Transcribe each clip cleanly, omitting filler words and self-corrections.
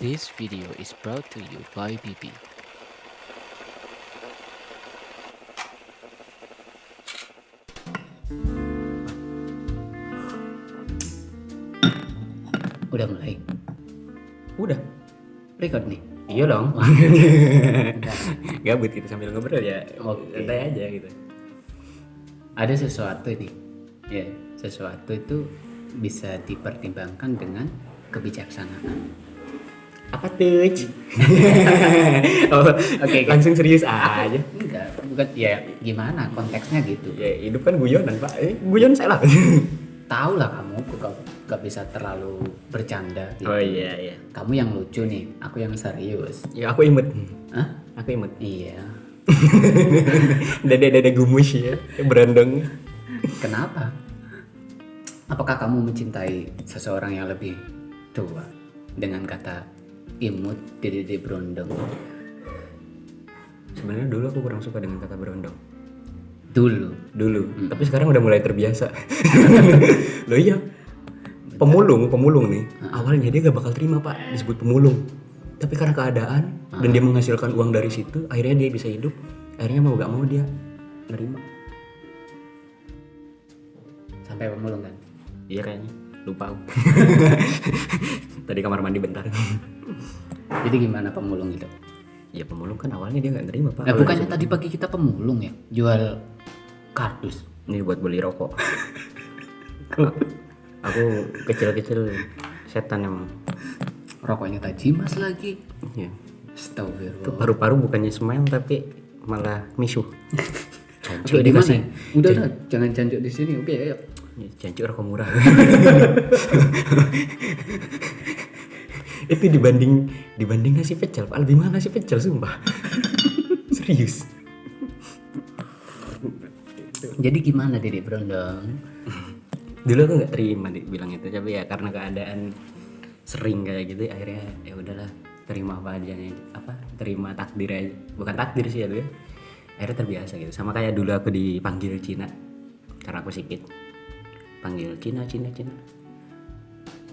This video is brought to you by BB. Udah mulai Udah, record nih. iya dong. Udah. Gabut gitu sambil ngobrol ya. Oke. Santai aja gitu. Ada sesuatu nih. Ya, sesuatu itu bisa dipertimbangkan dengan kebijaksanaan. Apa tuh? Oh, Oke. langsung serius aja. Enggak, bukan ya gimana konteksnya gitu. Ya, hidup kan guyonan, Pak. Guyon saya lah. Tahu lah kamu gak bisa terlalu bercanda gitu. Oh iya, iya. Kamu yang lucu nih, aku yang serius. Ya aku imut. Hah? Aku imut. Iya. Dede gumus ya, berondong. Kenapa? Apakah kamu mencintai seseorang yang lebih tua dengan kata imut, dede berondong? Sebenarnya dulu aku kurang suka dengan kata berondong. Dulu. Tapi sekarang udah mulai terbiasa. Loh iya. Pemulung nih. Awalnya dia gak bakal terima, Pak, disebut pemulung. Tapi karena keadaan dan dia menghasilkan uang dari situ, akhirnya dia bisa hidup. Akhirnya mau gak mau dia nerima. Sampai pemulung kan? Iya kayaknya, lupa aku. Tadi kamar mandi bentar. Jadi gimana pemulung itu? Ya pemulung kan awalnya dia gak nerima, Pak. Nah, Kalau bukannya disebut- tadi pagi kita pemulung ya? Jual kardus. Ini buat beli rokok. Aku kecil-kecil setan emang. Rokoknya Tajimas lagi. Iya. Itu Astagfirullah. paru-paru bukannya smile tapi malah misuh. Aduh, di mana? Udah, jangan jancuk di sini. Oke, ayo. Ya, jancuk rokok murah. Itu dibanding nasi pecel, Pak, lebih mahal nasi pecel sumpah. Serius. Jadi gimana Dede Brondong? Dulu aku nggak terima bilang itu, tapi ya karena keadaan sering kayak gitu akhirnya ya udahlah, terima apa aja nih, terima takdir aja. Bukan takdir sih ya tuh ya. Akhirnya terbiasa gitu. Sama kayak dulu aku dipanggil Cina karena aku sikit. Panggil Cina.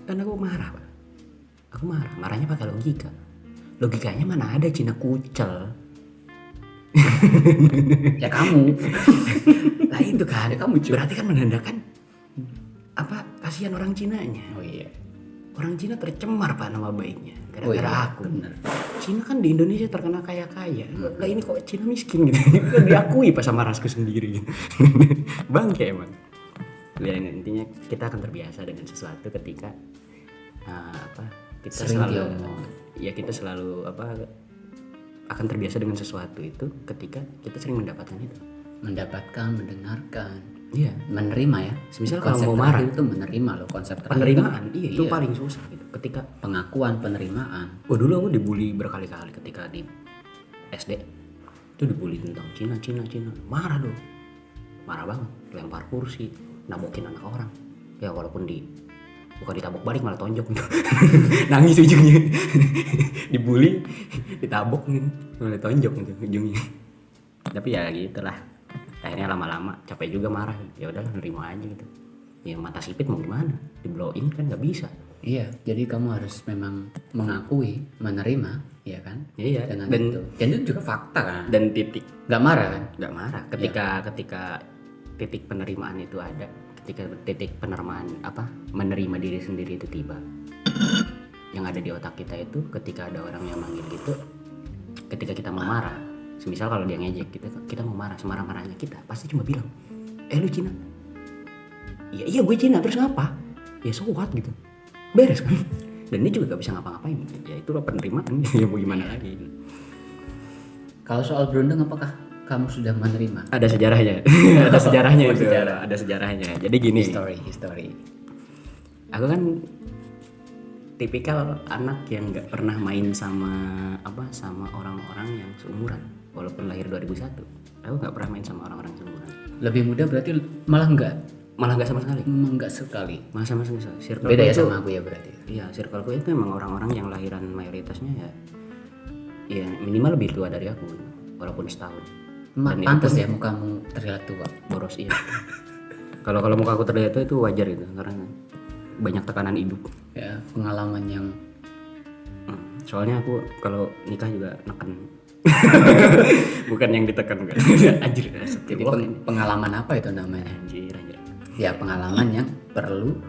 Kan aku marah, Pak. Aku marahnya pakai logika. Logikanya mana ada Cina kucel. Ya kamu. Lah itu kan, Ya, kamu cuy. berarti kan menandakan kasihan orang Cinanya. Oh iya. Orang Cina tercemar, Pak, nama baiknya Oh gara-gara iya, aku. bener. Cina kan di Indonesia terkenal kaya. Lah ini kok Cina miskin gitu. Kan diakui pas sama rasku sendiri gitu. Bangke emang. Ya intinya kita akan terbiasa dengan sesuatu ketika kita Sering selalu diomong. ya kita selalu akan terbiasa dengan sesuatu itu ketika kita sering mendapatkan itu. Mendapatkan, mendengarkan, Iya. menerima ya. Semisal kalau Konsep mau marah, terakhir itu menerima loh, konsep terakhir penerimaan itu, itu paling susah gitu. Ketika pengakuan, penerimaan. dulu aku dibully berkali-kali ketika di SD. Itu dibully tentang Cina. Marah dong. Marah banget, lempar kursi, nabokin anak orang. Ya walaupun bukan ditabok balik, malah tonjok gitu. Nangis ujungnya. Dibully, ditabok gitu, malah tonjok gitu ujungnya. Tapi ya gitulah. Akhirnya lama-lama capek juga marah. Ya udahlah, nerima aja gitu. Ya mata sipit mau gimana? Diblowin kan nggak bisa. Iya, jadi kamu harus memang mengakui, menerima, ya kan? Iya, Dengan dan- itu. Dan itu juga fakta kan? Dan titik Gak marah kan? nggak marah ketika titik penerimaan itu ada, ketika titik penerimaan menerima diri sendiri itu tiba. Yang ada di otak kita itu ketika ada orang yang manggil gitu, ketika kita mau marah, semisal kalau dia ngejek kita mau marah, semarah-marahnya kita pasti cuma bilang, lu Cina. Iya gue Cina, terus ngapa? Ya so what gitu, beres kan. Dan dia juga gak bisa ngapa-ngapain. Ya itulah penerimaan. Ya mau gimana lagi. Kalau soal berunding, apakah kamu sudah menerima? Ada sejarahnya. Ada sejarahnya Oh, itu. sejarah. Ada sejarahnya. Jadi gini. History. Aku kan tipikal anak yang nggak pernah main sama orang-orang yang seumuran. Walaupun lahir 2001, aku nggak pernah main sama orang-orang seumuran. Lebih muda berarti malah enggak? Malah nggak sama sekali. Enggak sekali. Malah sama circle Beda ya itu, sama aku ya berarti. Iya, circleku itu emang orang-orang yang lahiran mayoritasnya ya minimal lebih tua dari aku, walaupun setahun. Dan itu Pantas pun ya mukamu terlihat tua. boros iya. Kalau muka aku terlihat itu wajar gitu, karena banyak tekanan hidup. Ya, pengalaman yang Soalnya aku kalau nikah juga neken. Bukan yang ditekan bukan. Anjir. Jadi pengalaman apa itu namanya? Anjir. Ya pengalaman yang perlu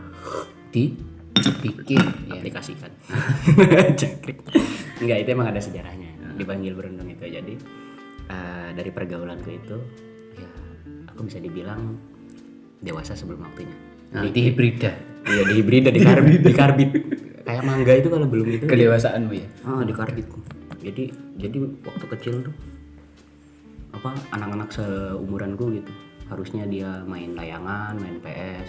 dibikin ya. Aplikasikan. Jangkrik. Enggak, itu emang ada sejarahnya. Dipanggil berondong itu. Jadi dari pergaulanku itu ya aku bisa dibilang dewasa sebelum waktunya. Di hibrida. Iya, di hibrida, di karbit. Kayak mangga itu kalau belum itu Kedewasaanmu ya. di karbit. Jadi waktu kecil tuh apa anak-anak seumuranku gitu harusnya dia main layangan, main PS,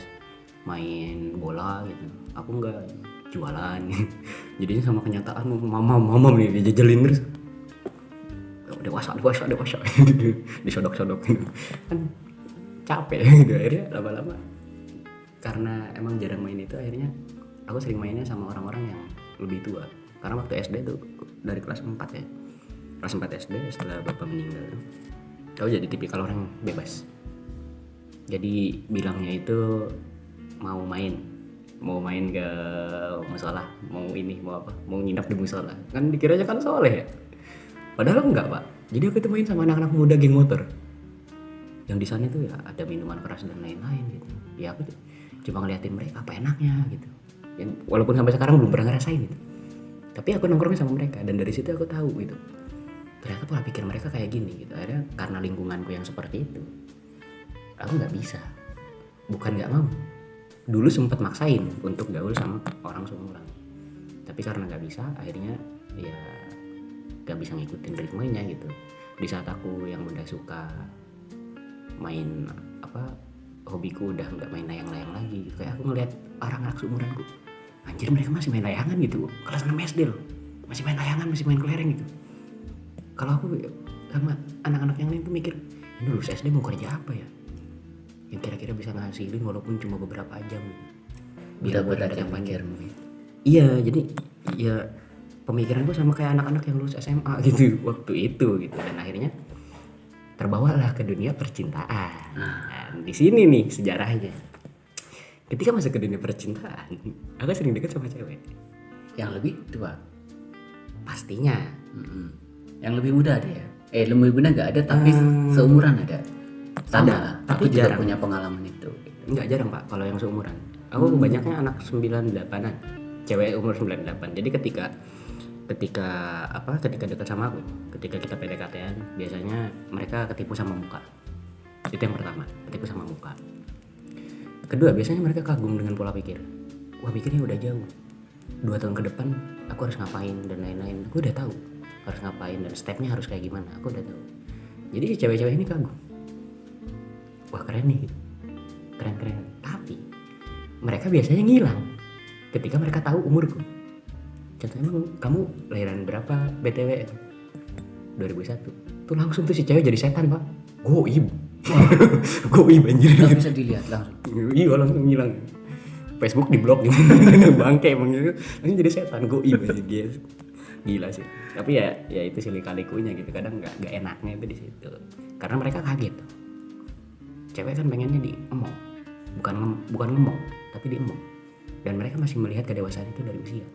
main bola gitu. Aku enggak, jualan. Jadinya sama kenyataan mama nih dijejelin terus. Dewasa disodok-sodok kan capek gitu. Akhirnya lama-lama karena emang jarang main itu, akhirnya aku sering mainnya sama orang-orang yang lebih tua. Karena waktu SD tuh dari kelas 4 ya, kelas 4 SD setelah bapak meninggal, aku jadi tipikal orang bebas. Jadi bilangnya itu mau main ke musola, mau apa, mau nginap di musola. Kan dikiranya kan soleh ya, padahal enggak pak. Jadi aku tuh main sama anak-anak muda geng motor. Yang di sana tuh ya ada minuman keras dan lain-lain gitu. Ya aku cuma ngeliatin mereka apa enaknya gitu. Yang walaupun sampai sekarang belum pernah ngerasain gitu. Tapi aku nongkrongnya sama mereka dan dari situ aku tahu gitu. Ternyata pola pikir mereka kayak gini gitu. Akhirnya karena lingkunganku yang seperti itu, aku nggak bisa. Bukan nggak mau. Dulu sempat maksain untuk gaul sama orang seumuran. Tapi karena nggak bisa, akhirnya ya nggak bisa ngikutin ritmenya gitu. Di saat aku yang udah suka main hobiku udah nggak main layang-layang lagi gitu. Kayak aku ngeliat orang-orang seumuranku, anjir mereka masih main layangan gitu, kelas 6 SD loh, masih main layangan, masih main kelereng gitu. Kalau aku sama anak-anak yang lain tuh mikir, ini lulus SD mau kerja apa ya yang kira-kira bisa ngasilin walaupun cuma beberapa jam gitu. Biar buat ada yang pikirmu. Iya, jadi ya pemikiranku sama kayak anak-anak yang lulus SMA gitu waktu itu gitu. Dan akhirnya terbawalah ke dunia percintaan. Nah, di sini nih sejarahnya. Ketika masuk ke dunia percintaan, aku sering dekat sama cewek Yang lebih tua. pastinya. Yang lebih muda ada ya? Lebih muda nggak ada, tapi seumuran ada. Sama Ada, lah. tapi Aku juga jarang. punya pengalaman itu. Enggak, jarang pak kalau yang seumuran. Aku banyaknya anak 98-an, cewek umur 98. Jadi ketika dekat sama aku, ketika kita PDKT-an, biasanya mereka ketipu sama muka. Itu yang pertama, ketipu sama muka. Kedua, biasanya mereka kagum dengan pola pikir. Wah, pikirnya udah jauh. 2 tahun ke depan aku harus ngapain dan lain-lain. Aku udah tahu harus ngapain dan stepnya harus kayak gimana. Aku udah tahu. Jadi cewek-cewek ini kagum. Wah, keren nih gitu. Keren. Tapi mereka biasanya ngilang ketika mereka tahu umurku. Contohnya, emang kamu lahiran berapa BTW? 2001. Tuh langsung tuh si cewek jadi setan pak. Goib. Goib anjir. Nggak bisa dilihat langsung. Iya, langsung ngilang. Facebook di blok gitu. Bangke emang gitu. Langsung jadi setan, goib aja dia. Gila sih. Tapi ya itu sih lika-likunya gitu. Kadang enggak enaknya itu di situ. Karena mereka kaget. Cewek kan pengennya diemong. Bukan ngomong, tapi diemong. Dan mereka masih melihat kedewasaan itu dari usia.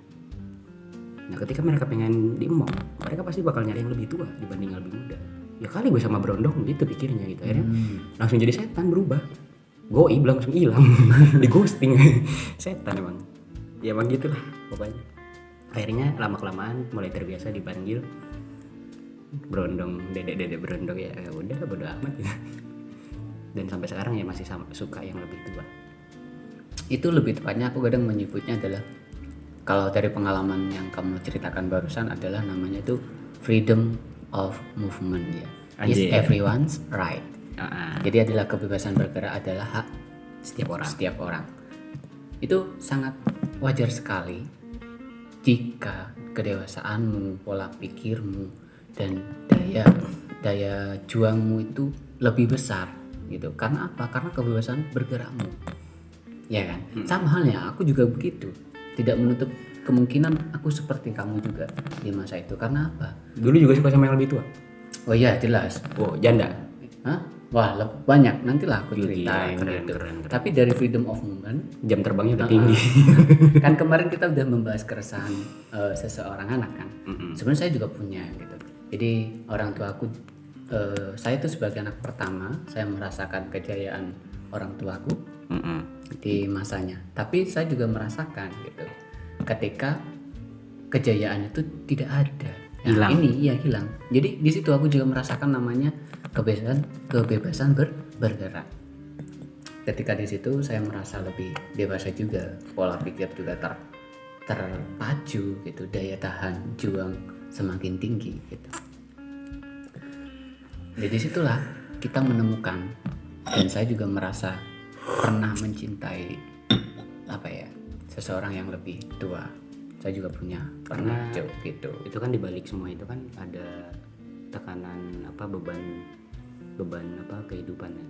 Nah, ketika mereka pengen diemong, mereka pasti bakal nyari yang lebih tua dibanding yang lebih muda. Ya kali gue sama berondong gitu pikirnya gitu. Akhirnya langsung jadi setan, berubah. Goib, langsung hilang. Di ghosting. Setan emang. Ya emang gitulah pokoknya. Akhirnya lama-kelamaan mulai terbiasa dipanggil berondong, dedek berondong ya udah bodo amat gitu. Dan sampai sekarang ya masih suka yang lebih tua. Itu lebih tepatnya aku kadang menyebutnya adalah, kalau dari pengalaman yang kamu ceritakan barusan adalah namanya itu freedom of movement ya. Is everyone's right. Jadi adalah kebebasan bergerak adalah hak setiap orang. Itu sangat wajar sekali jika kedewasaanmu, pola pikirmu, dan daya juangmu itu lebih besar gitu. Karena apa? Karena kebebasan bergerakmu. Ya kan? Sama halnya aku juga begitu. Tidak menutup kemungkinan aku seperti kamu juga di masa itu. Karena apa? Dulu juga suka sama yang lebih tua. Oh iya, jelas. Oh, janda. Hah? Wah, banyak. Nantilah aku Gila, ceritain keren, gitu. keren. Tapi dari freedom of movement, Jam terbangnya udah tinggi. kan kemarin kita udah membahas keresahan seseorang anak kan. Sebenarnya saya juga punya gitu. Jadi orang tua aku, saya tuh sebagai anak pertama, saya merasakan kejayaan orang tuaku di masanya. Tapi saya juga merasakan gitu, ketika kejayaan itu tidak ada. Nah, Hilang. ini hilang. Jadi di situ aku juga merasakan namanya kebebasan bergerak. Ketika di situ saya merasa lebih dewasa juga, pola pikir juga terpacu gitu, daya tahan juang semakin tinggi gitu. Jadi situlah kita menemukan, dan saya juga merasa pernah mencintai seseorang yang lebih tua. Saya juga pernah gitu. Itu kan dibalik semua itu kan ada tekanan beban kehidupan kan.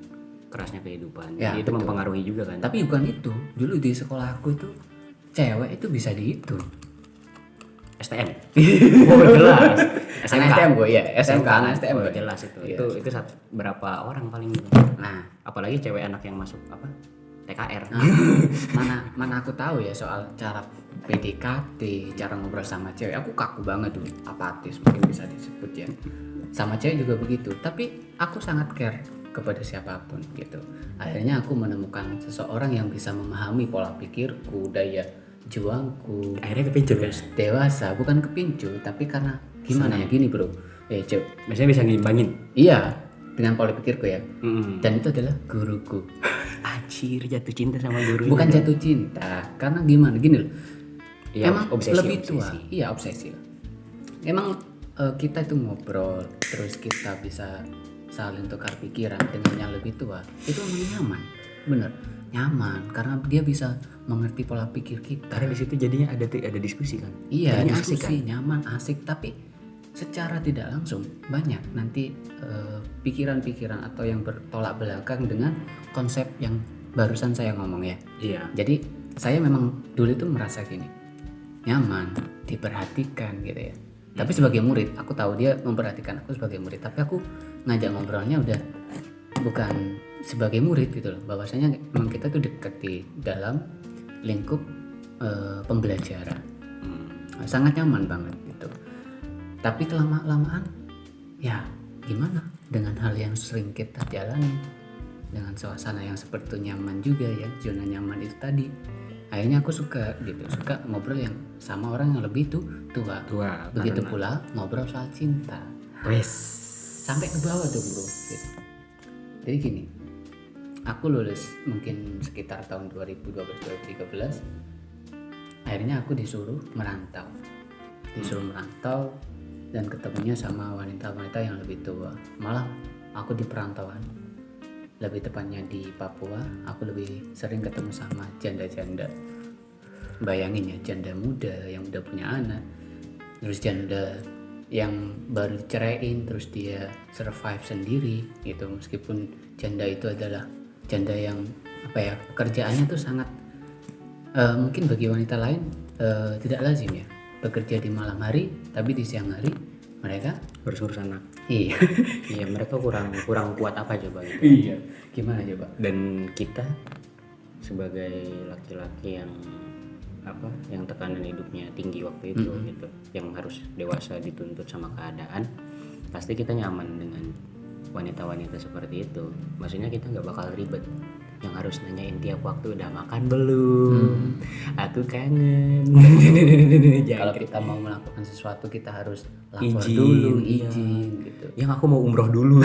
Kerasnya kehidupan. Ya, Jadi itu betul. mempengaruhi juga kan. Tapi bukan itu. Dulu di sekolah aku itu cewek itu bisa dihitung. STM. Oh jelas. Anak STM gue ya, SMK anak STM Oh, gue. jelas itu. Iya. Itu berapa orang paling gitu. Nah, Apalagi cewek anak yang masuk TKR. mana aku tahu ya soal cara PDKT, cara ngobrol sama cewek. Aku kaku banget tuh, apatis mungkin bisa disebut ya. Sama cewek juga begitu. Tapi aku sangat care kepada siapapun gitu. Akhirnya aku menemukan seseorang yang bisa memahami pola pikirku, daya juangku. Akhirnya kepincut kan. Dewasa, bukan kepincu, tapi karena gimana ya, gini bro. Cewek. Biasanya bisa ngimbangin. Iya, dengan pola pikirku ya. Mm-mm. Dan itu adalah guruku. Anjir, jatuh cinta sama guru. Bukan jatuh cinta, karena gimana gini loh. Ya, Emang obsesi, lebih obsesi. tua. Iya, obsesi. Emang kita itu ngobrol, terus kita bisa saling tukar pikiran dengan yang lebih tua. Itu emang nyaman. Bener, nyaman karena dia bisa mengerti pola pikir kita. Karena di situ jadinya ada diskusi kan. Iya, Jadinya diskusi asik kan? nyaman, asik, tapi secara tidak langsung banyak nanti pikiran-pikiran atau yang bertolak belakang dengan konsep yang barusan saya ngomong ya. Iya. Jadi saya memang dulu itu merasa gini, nyaman, diperhatikan gitu ya. Tapi sebagai murid, aku tahu dia memperhatikan aku sebagai murid, tapi aku ngajak ngobrolnya udah bukan sebagai murid gitu loh. Bahwasanya memang kita tuh dekat di dalam lingkup pembelajaran. Sangat nyaman banget gitu. Tapi kelamaan ya gimana dengan hal yang sering kita jalani, dengan suasana yang seperti itu nyaman juga ya, zona nyaman itu tadi. Akhirnya aku suka ngobrol yang sama orang yang lebih tua. Begitu pula ngobrol soal cinta. Wes. Sampai ke bawah tuh bro gitu. Jadi gini, aku lulus mungkin sekitar tahun 2012-2013. Akhirnya aku disuruh merantau dan ketemunya sama wanita-wanita yang lebih tua. Malah aku di perantauan, lebih tepatnya di Papua, aku lebih sering ketemu sama janda-janda. Bayangin ya, janda muda yang udah punya anak, terus janda yang baru diceraiin, terus dia survive sendiri gitu. Meskipun janda itu adalah janda yang pekerjaannya tuh sangat mungkin bagi wanita lain tidak lazim ya, bekerja di malam hari, tapi di siang hari mereka Urus anak. iya Iya, mereka kurang kuat apa coba gitu. iya gimana coba. Dan kita sebagai laki-laki yang yang tekanan hidupnya tinggi waktu itu gitu, yang harus dewasa dituntut sama keadaan, pasti kita nyaman dengan wanita-wanita seperti itu. Maksudnya kita nggak bakal ribet yang harus nanyain tiap waktu udah makan belum, aku kangen. Kalau kita mau melakukan sesuatu kita harus lapor Izin, dulu, iya. izin gitu. Yang aku mau umroh dulu.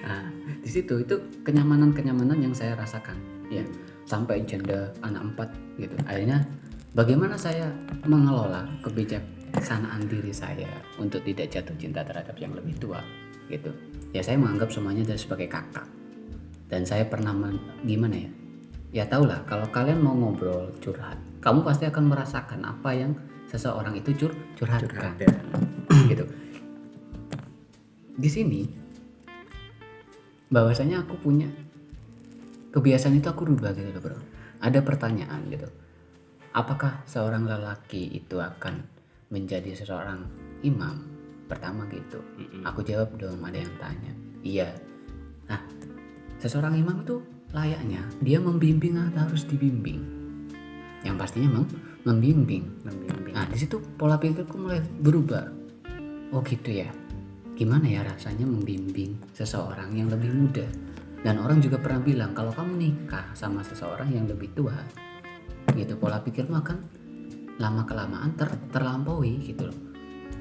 Nah, di situ itu kenyamanan yang saya rasakan ya, sampai janda anak 4 gitu. Akhirnya bagaimana saya mengelola kebijaksanaan diri saya untuk tidak jatuh cinta terhadap yang lebih tua gitu. Ya saya menganggap semuanya sebagai kakak. Dan saya pernah gimana ya? Ya tahulah, kalau kalian mau ngobrol curhat, kamu pasti akan merasakan apa yang seseorang itu curhatkan. Gitu. Di sini bahwasanya aku punya kebiasaan itu, aku rubah gitu loh bro. Ada pertanyaan gitu, apakah seorang lelaki itu akan menjadi seseorang imam? Pertama gitu. Aku jawab dong, ada yang tanya. Iya. Nah, seseorang imam itu layaknya dia membimbing atau harus dibimbing. Yang pastinya membimbing. Nah, di situ pola pikirku mulai berubah. Oh gitu ya. Gimana ya rasanya membimbing seseorang yang lebih muda? Dan orang juga pernah bilang kalau kamu nikah sama seseorang yang lebih tua, gitu pola pikirmu akan lama kelamaan terlampaui gitu loh.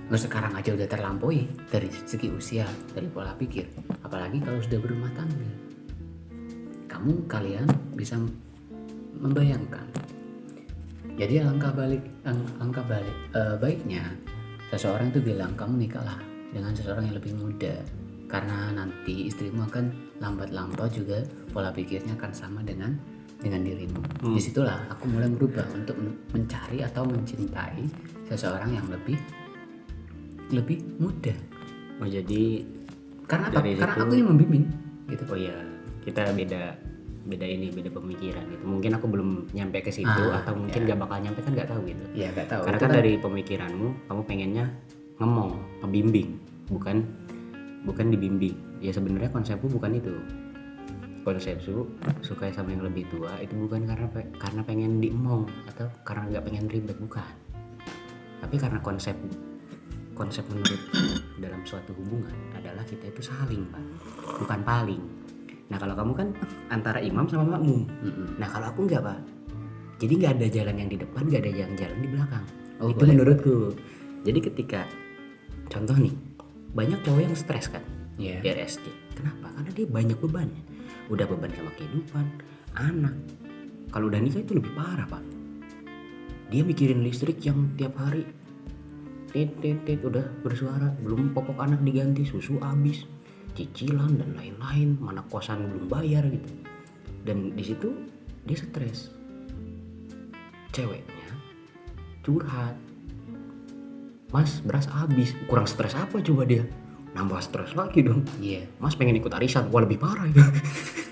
Nah, sekarang aja udah terlampaui dari segi usia, dari pola pikir. Apalagi kalau sudah berumah tangga. Kalian bisa membayangkan. Jadi baiknya seseorang itu bilang kamu nikahlah dengan seseorang yang lebih muda, karena nanti istrimu akan lambat lampau juga pola pikirnya akan sama dengan dirimu. Disitulah aku mulai berubah untuk mencari atau mencintai seseorang yang lebih muda. Oh jadi karena apa? Karena aku yang membimbing gitu. Oh iya, kita beda pemikiran gitu. Mungkin aku belum nyampe ke situ atau mungkin gak bakal nyampe, kan gak tahu gitu. Iya, gak tahu. Karena kan dari pemikiranmu kamu pengennya ngebimbing, bukan dibimbing. Ya sebenarnya konsepku bukan itu. Konsepku suka sama yang lebih tua itu bukan karena pengen diemong atau karena nggak pengen ribet, bukan. Tapi karena konsep menurut dalam suatu hubungan adalah kita itu saling, Pak, bukan paling. Nah kalau kamu kan antara imam sama makmum. Nah kalau aku enggak, Pak. Jadi nggak ada jalan yang di depan, nggak ada yang jalan di belakang. Oh, itu boleh, menurutku. Jadi ketika contoh nih, banyak cowok yang stres kan di RSJ. Kenapa? Karena dia banyak bebannya. Udah beban sama kehidupan, anak. Kalau udah nikah itu lebih parah, Pak. Dia mikirin listrik yang tiap hari tit udah bersuara, belum popok anak diganti, susu habis, cicilan dan lain-lain, mana kosan belum bayar gitu. Dan di situ dia stres. Ceweknya curhat, Mas beras habis. Kurang stres apa coba dia? Nambah stres lagi dong. Iya. Mas pengen ikut arisan. Wah lebih parah itu.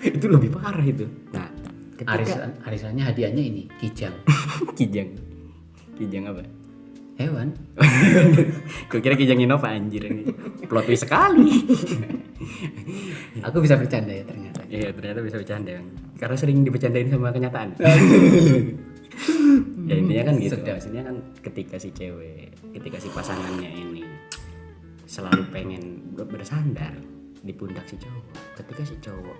Itu lebih parah itu. Nah ketika arisannya hadiahnya ini kijang. kijang apa? Hewan. Kau kira kijang Innova, anjir. Plot twist sekali. Aku bisa bercanda ya ternyata. Iya ternyata bisa bercanda. Karena sering dibercandain sama kenyataan. Ya intinya kan gitu. Maksudnya kan ketika si pasangannya ini selalu pengen bersandar di pundak si cowok. Ketika si cowok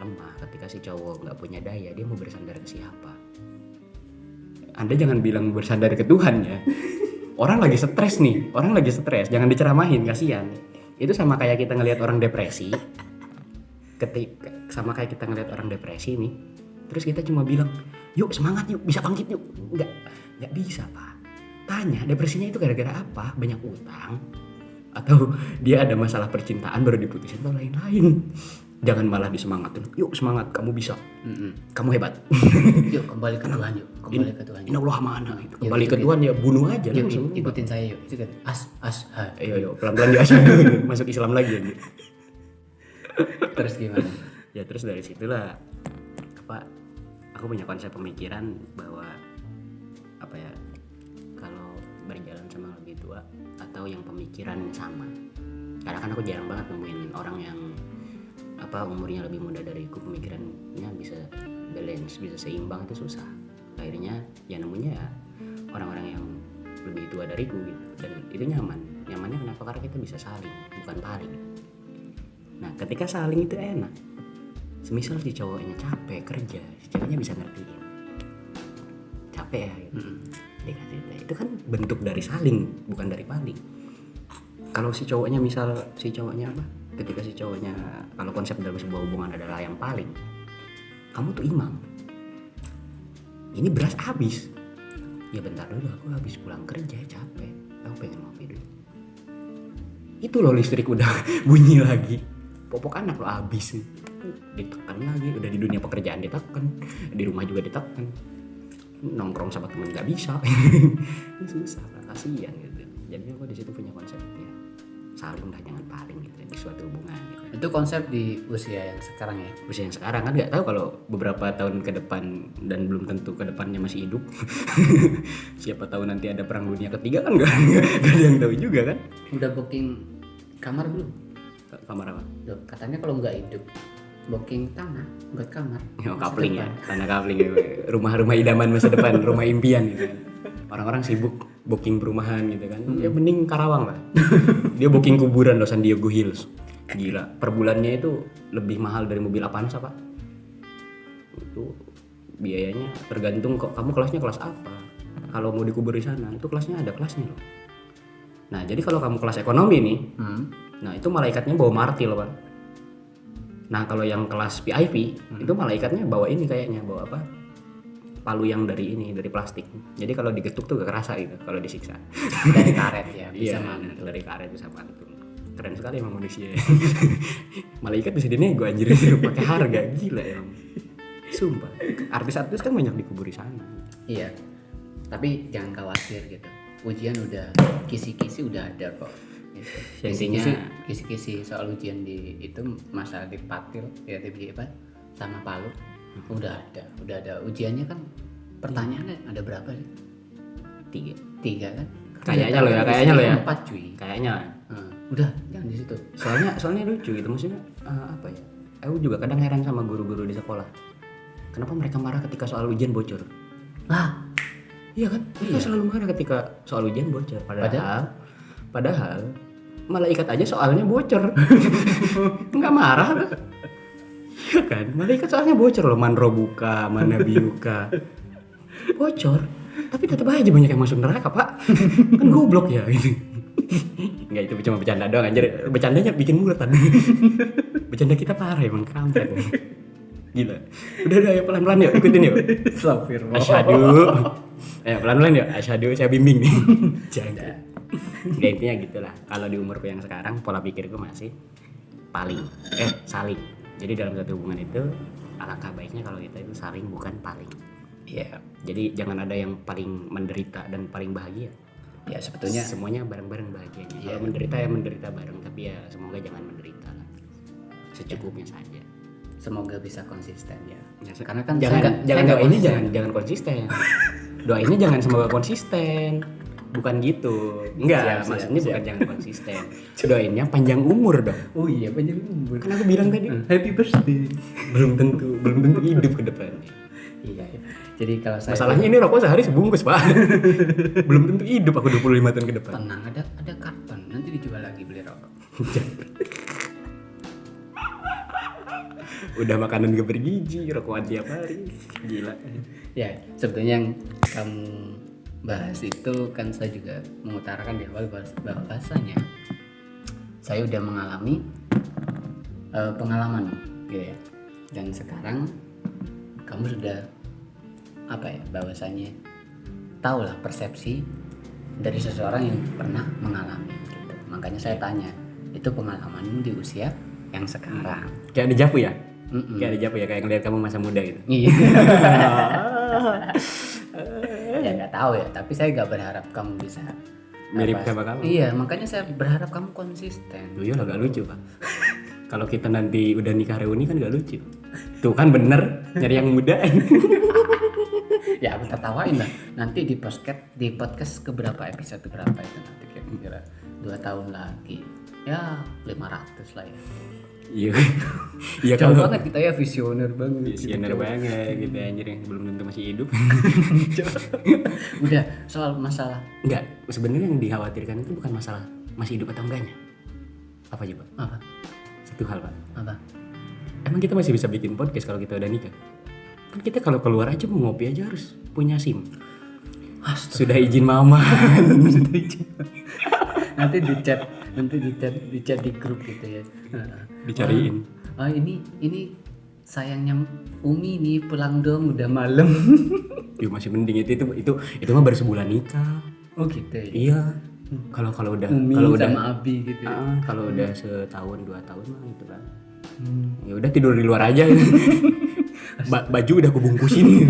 lemah, ketika si cowok nggak punya daya, dia mau bersandar ke siapa? Anda jangan bilang bersandar ke Tuhan ya. Orang lagi stres, jangan diceramahin, kasihan. Itu sama kayak kita ngelihat orang depresi. Sama kayak kita ngelihat orang depresi nih, terus kita cuma bilang, "Yuk semangat yuk, bisa bangkit yuk." Enggak bisa, Pak. Tanya, depresinya itu gara-gara apa? Banyak utang atau dia ada masalah percintaan baru diputusin atau lain-lain. Jangan malah disemangatin. Yuk semangat, kamu bisa. Kamu hebat. Yuk kembali ke Tuhan yuk. Inna Allah mana gitu. Kembali ke Tuhan ya, bunuh aja yuk, langsung. Ikutin saya yuk. Ayo pelan-pelan di asyhadu. Masuk Islam lagi aja. Terus gimana? Ya terus dari situlah aku punya konsep pemikiran bahwa kalau berjalan sama lebih tua atau yang pemikirannya sama. Karena kan aku jarang banget nemuin orang yang umurnya lebih muda dariku, pemikirannya bisa balance, bisa seimbang, itu susah. Akhirnya ya nemunya orang-orang yang lebih tua dariku gitu. Dan itu nyamannya kenapa? Karena kita bisa saling, bukan paling. Nah ketika saling itu enak. Semisal si cowoknya capek kerja, si ceweknya bisa ngertiin capek ya gitu. Dikasih itu kan bentuk dari saling, bukan dari paling. Kalau si cowoknya ketika si cowoknya, kalau konsep dalam sebuah hubungan adalah yang paling, kamu tuh imam. Ini beras habis. Ya bentar dulu, aku habis pulang kerja capek. Aku pengen ngopi dulu. Itu loh listrik udah bunyi lagi. Popok anak lo habis. Ditekan lagi. Udah di dunia pekerjaan ditekan, di rumah juga ditekan. Nongkrong sama temen nggak bisa. Ini susah, kasihan gitu. Jadi aku di situ punya konsep ya saling lah, jangan paling gitu di suatu hubungan gitu. Itu konsep di usia yang sekarang ya. Usia yang sekarang kan nggak tahu kalau beberapa tahun ke depan, dan belum tentu ke depannya masih hidup. Siapa tahu nanti ada perang dunia ketiga kan nggak ada yang tahu juga kan. Udah booking kamar belum? Kamar apa? Loh, katanya kalau nggak hidup booking tanah buat kamar. Oh, masa kapling ya, depan. tanah kapling ya. Rumah-rumah idaman masa depan, rumah impian gitu kan. Orang-orang sibuk booking perumahan gitu kan. Ya mending Karawang lah. Dia booking kuburan loh, San Diego Hills. Gila, per bulannya itu lebih mahal dari mobil Avanza, Pak. Itu biayanya tergantung kok kamu kelasnya kelas apa. Kalau mau dikubur di sana, itu kelasnya ada kelasnya loh. Nah, jadi kalau kamu kelas ekonomi nih, nah itu malaikatnya bawa martil, Pak. Nah, kalau yang kelas VIP, itu malaikatnya bawa ini kayaknya, bawa apa? Palu yang dari plastik. Jadi kalau digetuk tuh gak kerasa gitu kalau disiksa. Dari karet ya, bisa Iya, mantul. dari karet bisa mantul. Keren sekali emang manusia. Malaikat bisa dinego anjir pakai harga, gila emang. Sumpah. Artis-artis kan banyak dikubur di sana. Iya. Tapi jangan khawatir gitu. Ujian udah kisi-kisi udah ada kok. Gitu. Yang Kisi-kisi soal ujian di itu masalah di Patil ya di apa sama Palu udah ada ujiannya kan. Pertanyaannya ada berapa sih? 3 kan? Kayaknya lo ya. 4 cuy. Kayaknya. Udah jangan di situ. Soalnya lucu gitu, maksudnya apa ya? Aku juga kadang heran sama guru-guru di sekolah. Kenapa mereka marah ketika soal ujian bocor? Lah, Iya kan? Mereka selalu marah ketika soal ujian bocor. Padahal malaikat aja soalnya bocor. Nggak marah tuh. Iya kan? Malaikat soalnya bocor loh. Man robuka, man nabiyuka. Bocor. Tapi tetap aja banyak yang masuk neraka, Pak. Kan goblok ya gitu. Enggak, itu cuma bercanda doang anjir. Bercandanya bikin mulut tadi. Bercanda kita parah emang kampret. Gila. Udah ayo pelan-pelan yuk, ikutin yuk. Astagfirullah. Asyhadu. Ayo pelan-pelan yuk. Asyhadu, saya bimbing nih. Jangan. Ya, intinya gitulah. Kalau di umurku yang sekarang pola pikirku masih saling. Jadi dalam satu hubungan itu alangkah baiknya kalau kita itu saling bukan paling. Iya. Jadi jangan ada yang paling menderita dan paling bahagia. Ya sebetulnya Semuanya bareng-bareng bahagianya. Iya. Kalau menderita ya menderita bareng, tapi ya semoga jangan menderita lah. Secukupnya saja. semoga bisa konsisten ya. Karena kan jangan saya nggak doainnya konsisten. jangan konsisten. Doainnya jangan semoga konsisten. Bukan gitu. Enggak, maksudnya bukan jangan konsisten. Doainnya panjang umur dong. Oh iya panjang umur. Kan aku bilang tadi Happy birthday. belum tentu hidup ke depannya. Iya. Jadi kalau saya Masalahnya ini rokok sehari sebungkus, Pak. Belum tentu hidup aku 25 tahun ke depan. tenang ada karton nanti dijual lagi beli rokok. Udah makanan gak bergizi, rokokan tiap hari. Gila. Ya sebetulnya yang kamu bahas itu kan saya juga mengutarakan di awal bahwasanya saya udah mengalami pengalaman gitu ya, dan sekarang kamu sudah bahwasanya tahulah persepsi dari seseorang yang pernah mengalami gitu. Makanya saya tanya, itu pengalamanmu di usia yang sekarang. Kayak ada japu ya? Kayak ada japu ya, kayak ngeliat kamu masa muda gitu. Iya. Ya nggak tahu ya, tapi saya nggak berharap kamu bisa Mirip sama kamu. Iya, makanya saya berharap kamu konsisten. Iya lah, gak lucu, Pak. Kalau kita nanti udah nikah reuni kan gak lucu. Tuh kan bener, nyari yang muda. Ya aku tertawain lah. Nanti di podcast keberapa episode berapa itu nanti kira-kira 2 tahun lagi. Ya 500 lah ya. Iya. Iya Jauh kalau banget kita ya, visioner banget. visioner banget gitu anjir, yang belum tentu masih hidup. Udah soal masalah Enggak, sebenarnya yang dikhawatirkan itu bukan masalah masih hidup atau enggaknya. Apa aja, Pak? apa? Satu hal, Pak. Apa? Emang kita masih bisa bikin podcast kalau kita udah nikah? Kan kita kalau keluar aja mau ngopi aja harus punya SIM. Sudah izin mama. Nanti di chat di grup gitu ya. Dicariin. Oh, ini sayangnya Umi nih pulang dong, udah malam. Ya masih mending itu mah baru sebulan nikah. Oh gitu ya. Iya. Kalau udah Umi kalau udah sama Abi gitu ya. kalau udah setahun 2 tahun mah itu kan. Ya udah tidur di luar aja. Baju udah kubungkusin.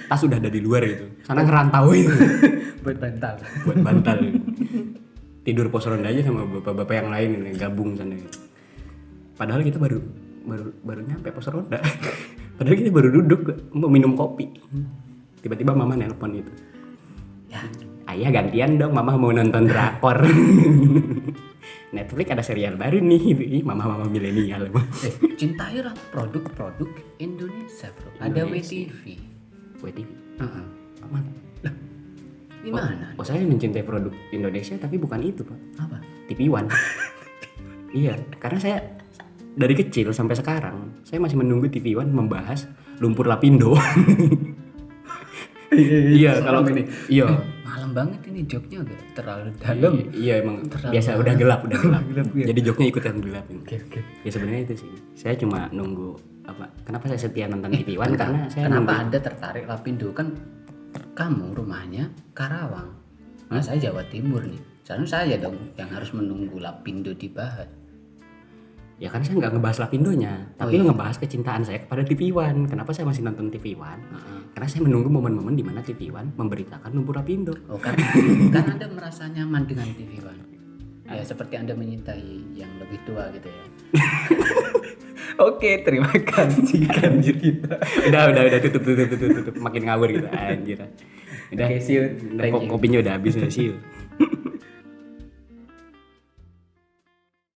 Tas udah ada di luar gitu. Sana ngerantau itu. Buat bantal. Buat bantal. Tidur pos ronda aja sama bapak-bapak yang lain yang gabung sana. Padahal kita baru nyampe pos ronda. Padahal kita baru duduk mau minum kopi. Tiba-tiba mama nelpon itu. Ya, ayah gantian dong, mama mau nonton drakor. Netflix ada serial baru nih, ih mama milenial. Cintailah produk-produk Indonesia bro. Ada Indonesia. WTV. WTV. Heeh. Aman. Gimana? Oh, saya mencintai produk Indonesia tapi bukan itu, Pak. Apa? TV One. Iya, karena saya dari kecil sampai sekarang saya masih menunggu TV One membahas lumpur lapindo. Iya, kalau ini. iya. Malam banget ini joknya agak terlalu dalam. Iya, emang Terlalu biasa dalam. udah gelap. Gelap, ya. Jadi joknya ikutan gelap. Oke. Ya sebenarnya itu sih. Saya cuma nunggu apa? Kenapa saya setia nonton TV One? Bentar, Karena saya kenapa nunggu. Anda tertarik Lapindo? Kan kamu rumahnya Karawang. Nah, saya Jawa Timur nih. Seharusnya saya dong yang harus menunggu Lapindo dibahas. Ya kan saya nggak ngebahas Lapindonya, tapi iya. ngebahas kecintaan saya kepada TV One. Kenapa saya masih nonton TV One? Karena saya menunggu momen-momen di mana TV One memberitakan lumpur lapindo. Oh kan Anda merasa nyaman dengan TV One. Ya seperti Anda menyintai yang lebih tua gitu ya. Oke, terima kasih anjir kita. Udah tutup makin ngawur gitu anjir. Udah. Oke, see you. Thank you. Kopinya udah habis, see you.